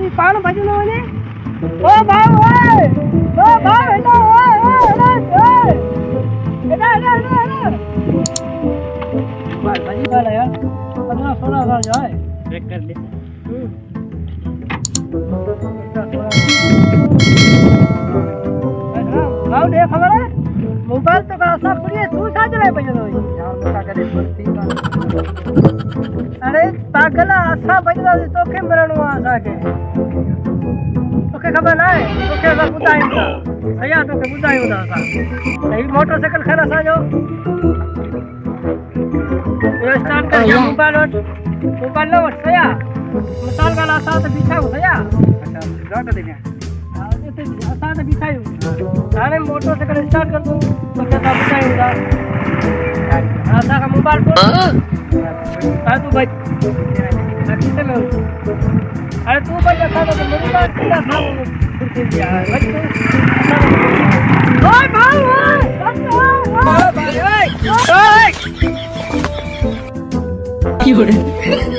ઈ પાણો ભજનો ને ઓ ભાવ ઓય ઓ ભાવ હેલો ઓય ભાઈ ભજી ગાલે યાર 15-16 જાય ચેક કર લે भाव दे खबर है मोबाइल तो का सब पूरी तू साज रहे बजनो यार मोटा करे पड़ती अरे पागला आसा बजला तो के मरणो आसा के खबर ना है तो के सब बुधाई था सया तो के बुधाई था सा सही मोटरसाइकिल खरा सा जो ये स्टार्ट कर जा मोबाइल लो सया मसाल वाला साथ बिछाओ सया अच्छा जाट देने साथ बिछाओ अरे मोटरसाइकिल स्टार्ट कर दूं तो क्या बिछाऊंगा आसा का मोबाइल फोन हां तू भाई कितने में अरे तू भाई ऐसा तो मेरी बात क्या था फिर दिया भाई ओए भाई ओए ओए ओए